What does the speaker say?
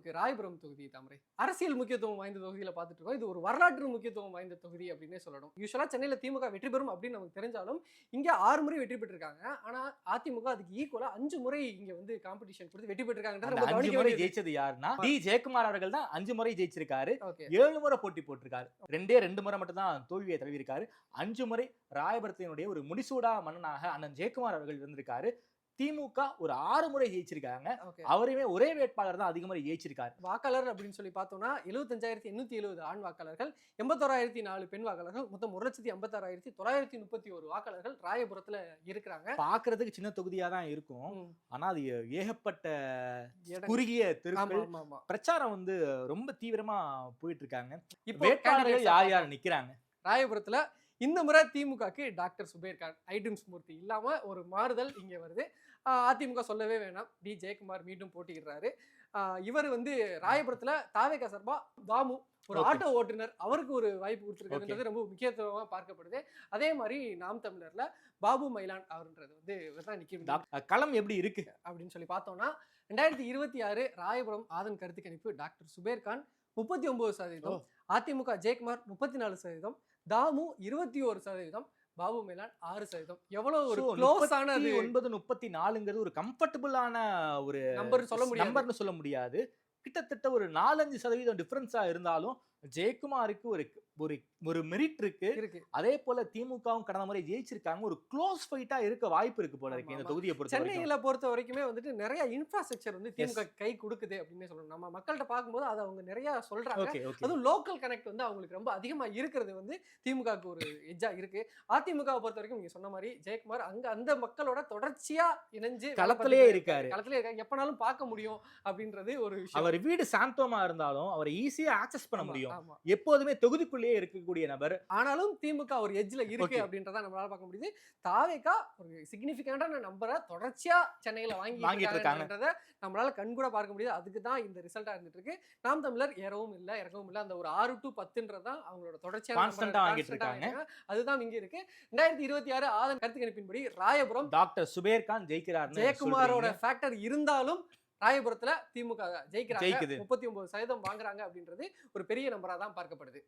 நமக்கு ராயபுரம் தொகுதி தாமரை. அரசியல் முக்கியத்துவம் வாய்ந்த தொகுதியில பார்த்துட்டு இருக்கோம். இது ஒரு வரலாற்று முக்கியத்துவம் வாய்ந்த தொகுதி அப்படின்னே சொல்லணும். யூசுவலா சென்னையில திமுக வெற்றி பெறும் அப்படின்னு நமக்கு தெரிஞ்சாலும், இங்க 6 முறை வெற்றி பெற்றிருக்காங்க. ஆனா அதிமுக அதுக்கு ஈக்குவலா 5 முறை இங்க வந்து காம்படிஷன் கொடுத்து வெற்றி பெற்றிருக்காங்கன்றது அந்த நம்ம 5 கவனிக்க முறை வேண்டியது. ஜெயிச்சது யாருன்னா டி ஜெயக்குமார் அவர்கள் தான் 5 முறை ஜெயிச்சிருக்காரு. ஓகே. 7 முறை போட்டி போட்டிருக்காரு. 2 முறை மட்டும் தான் தோல்வியை தழுவிருக்காரு. 5 முறை ராயபுரத்தினுடைய ஒரு முடிசூடா மன்னனாக அண்ணன் ஜெயக்குமார் அவர்கள் இருந்திருக்காரு. திமுக ஒரு 6 முறை ஜெயிச்சிருக்காங்க. ஓகே. அவரையுமே ஒரே வேட்பாளர் தான் அதிக முறை ஜெயிச்சிருக்காரு. வாக்காளர் அப்படின்னு சொல்லி பார்த்தோம்னா 75,870 ஆண் வாக்காளர்கள், 81,004 பெண் வாக்காளர்கள், மொத்தம் 1,56,931 வாக்காளர்கள் ராயபுரத்துல இருக்கிறாங்க. பாக்குறதுக்கு சின்ன தொகுதியா தான் இருக்கும். ம். ஆனா அது ஏகப்பட்ட இடம். குறுகிய ஆமா, தெருக்கள். ஆமா, ஆமா. பிரச்சாரம் வந்து ரொம்ப தீவிரமா போயிட்டு இருக்காங்க. இப்போ வேட்பாளர்கள் candidates யார் யார் நிக்கிறாங்க? ராயபுரத்துல இந்த முறை திமுகக்கு டாக்டர் சுபேர் கான், ஐடிம்ஸ் மூர்த்தி இல்லாம ஒரு மாறுதல் இங்க வருது. அதிமுக சொல்லவே வேணாம், டி ஜெயக்குமார் மீண்டும் போட்டியிடுறாரு. இவர் வந்து ராயபுரத்துல தாவேகா சார்பா தாமு ஒரு Okay. ஆட்டோ ஓட்டுநர், அவருக்கு ஒரு வாய்ப்பு கொடுத்துருக்காருன்றது ரொம்ப முக்கியத்துவமா பார்க்கப்படுது. அதே மாதிரி நாம் தமிழர்ல பாபு மைலான் அவர்ன்றது வந்து இவர்தான் நிக்க களம் எப்படி இருக்கு? அப்படின்னு சொல்லி பார்த்தோம்னா 2026 ராயபுரம் ஆதன் கருத்து கணிப்பு டாக்டர் சுபேர் கான் 39%, அதிமுக ஜெயக்குமார் 34%, தாமு 21%, பாபு மேலான் 6%. எவ்வளவு ஒரு க்ளோஸ் ஆனது 39, 34ங்கிறது ஒரு கம்ஃபர்டபுளான ஒரு நம்பர் சொல்ல முடியாது. நம்பர்னு சொல்ல முடியாது. கிட்டத்தட்ட ஒரு 4-5% டிஃபரன்ஸா இருந்தாலும் ஜெயக்குமாருக்கு ஒரு ஒரு ஒரு மெரிட் இருக்கு. இருக்கு. அதே போல திமுகவும் கடந்த முறை ஜெயிச்சிருக்காங்க. ஒரு க்ளோஸ் ஃபைட்டா இருக்க வாய்ப்பு இருக்கு போல இருக்கு இந்த தொகுதியை பொறுத்த வரைக்கும். சென்னையில பொறுத்த வரைக்குமே வந்துட்டு நிறைய இன்ஃப்ராஸ்ட்ரக்சர் வந்து திமுக கை கொடுக்குது அப்படின்னு சொல்லணும். நம்ம மக்கள்கிட்ட பார்க்கும்போது அதை அவங்க நிறைய சொல்றாங்க. Okay okay. அதுவும் லோக்கல் கனெக்ட் வந்து அவங்களுக்கு ரொம்ப அதிகமா இருக்கிறது வந்து திமுகவுக்கு ஒரு எட்ஜா இருக்கு. அதிமுகவை பொறுத்த வரைக்கும் நீங்க சொன்ன மாதிரி ஜெயக்குமார் அங்க அந்த மக்களோட தொடர்ச்சியா இணைஞ்சு களத்திலேயே இருக்காரு. களத்திலே இருக்காரு, எப்பனாலும் பார்க்க முடியும் அப்படின்றது ஒரு விஷயம். அவர் வீடு சாந்தோமா இருந்தாலும் அவரை ஈஸியா ஆக்சஸ் பண்ண முடியும். ஆமா. எப்போதுமே தொகுதிக்குள்ளேயே இருக்கக்கூடிய நபர். ஆனாலும் திமுக ஒரு எட்ஜ்ல இருக்கு Okay. அப்படின்றத நம்மளால பார்க்க முடியுது. தாவேகா ஒரு சிக்னிபிகண்டான நம்பரை தொடர்ச்சியா சென்னையில வாங்கிட்டு இருக்காங்க. வாங்கிட்டு நம்மளால கண்கூட பார்க்க முடியுது. அதுக்கு தான் இந்த ரிசல்ட்டா இருந்துட்டு இருக்கு. நாம் தமிழர் ஏறவும் இல்ல இறக்கவும் இல்ல. அந்த ஒரு 6 to 10ன்றது தான் அவங்களோட தொடர்ச்சியான கான்ஸ்டன்டா வாங்கிட்டு இருக்காங்க. அதுதான் இங்க இருக்கு. 2026 ஆதன் கருத்து கணிப்பின்படி ராயபுரம் டாக்டர் சுபேர் கான் ஜெயிக்கிறார். ஜெயக்குமாரோட ஃபேக்டர் இருந்தாலும் ராயபுரத்துல திமுக ஜெயிக்கிறாங்க. ஜெயிக்குது. 39% வாங்குறாங்க அப்படின்றது ஒரு பெரிய நம்பரா தான் பார்க்கப்படுது.